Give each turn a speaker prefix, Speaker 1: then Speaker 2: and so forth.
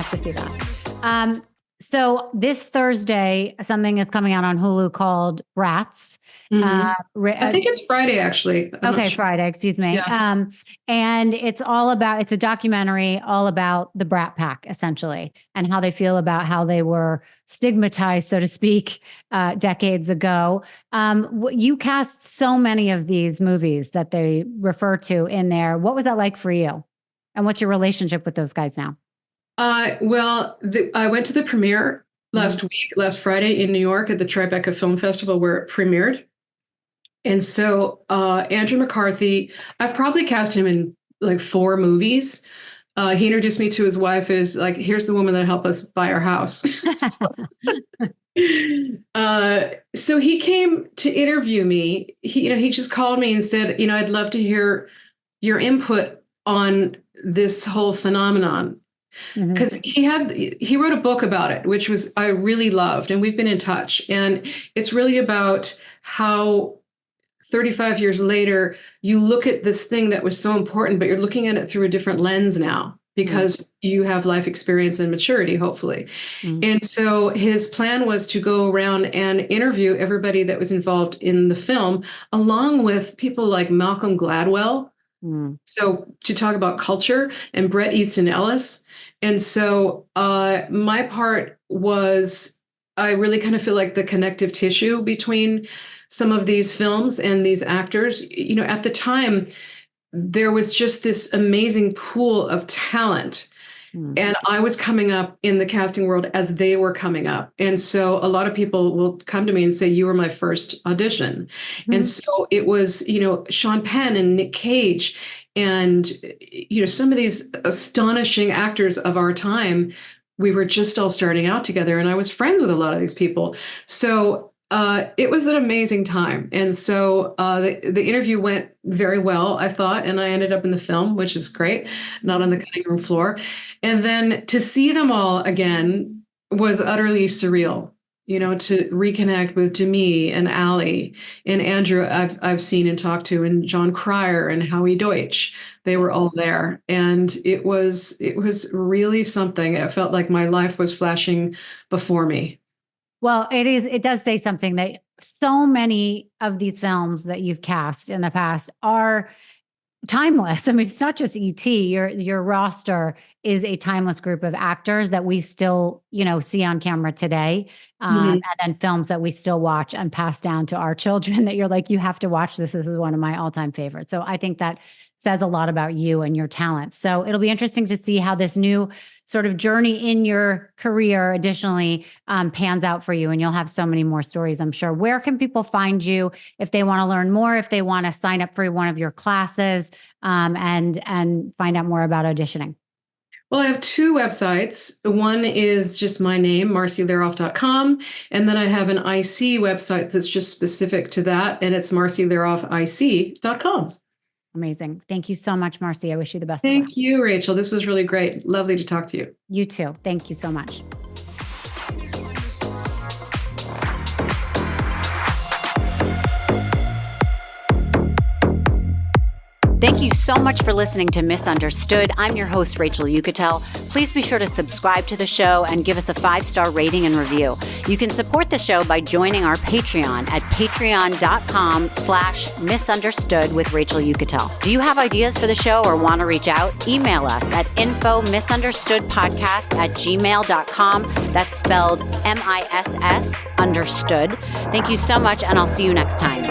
Speaker 1: have to see that. So this Thursday, something is coming out on Hulu called Brats.
Speaker 2: I think it's Friday, actually. I'm not sure.
Speaker 1: Friday, excuse me.
Speaker 2: Yeah.
Speaker 1: And it's a documentary all about the Brat Pack, essentially, and how they feel about how they were stigmatized, so to speak, decades ago. You cast so many of these movies that they refer to in there. What was that like for you? And what's your relationship with those guys now?
Speaker 2: Well, I went to the premiere last Friday in New York at the Tribeca Film Festival where it premiered. And so Andrew McCarthy, I've probably cast him in like 4 movies. He introduced me to his wife as like, here's the woman that helped us buy our house. So he came to interview me. He just called me and said, I'd love to hear your input on this whole phenomenon. Because he wrote a book about it, which I really loved, and we've been in touch. And it's really about how 35 years later, you look at this thing that was so important, but you're looking at it through a different lens now because you have life experience and maturity, hopefully. And so his plan was to go around and interview everybody that was involved in the film, along with people like Malcolm Gladwell. So to talk about culture, and Bret Easton Ellis. And so my part was, I really kind of feel like the connective tissue between some of these films and these actors. At the time, there was just this amazing pool of talent. And I was coming up in the casting world as they were coming up. And so a lot of people will come to me and say, you were my first audition. And so it was, Sean Penn and Nick Cage and, some of these astonishing actors of our time. We were just all starting out together, and I was friends with a lot of these people. So it was an amazing time. And so the interview went very well, I thought, and I ended up in the film, which is great, not on the cutting room floor. And then to see them all again was utterly surreal, to reconnect with Demi and Ali and Andrew I've seen and talked to, and John Cryer and Howie Deutsch. They were all there. And it was really something. It felt like my life was flashing before me.
Speaker 1: Well, it does say something that so many of these films that you've cast in the past are timeless. I mean, it's not just E.T. Your roster is a timeless group of actors that we still, see on camera today. And then films that we still watch and pass down to our children that you're like, you have to watch this. This is one of my all-time favorites. So I think that says a lot about you and your talent. So it'll be interesting to see how this new sort of journey in your career additionally pans out for you. And you'll have so many more stories, I'm sure. Where can people find you if they want to learn more, if they want to sign up for one of your classes and find out more about auditioning?
Speaker 2: Well, I have 2 websites. One is just my name, marciliroff.com. And then I have an IC website that's just specific to that. And it's marciliroffic.com.
Speaker 1: Amazing. Thank you so much, Marci. I wish you the best.
Speaker 2: Thank you, Rachel. This was really great. Lovely to talk to you.
Speaker 1: You too. Thank you so much. Thank you so much for listening to Misunderstood. I'm your host, Rachel Yucatel. Please be sure to subscribe to the show and give us a 5-star rating and review. You can support the show by joining our Patreon at patreon.com/misunderstood with Rachel Yucatel. Do you have ideas for the show or want to reach out? Email us at info misunderstoodpodcast@gmail.com. That's spelled MISS understood. Thank you so much, and I'll see you next time.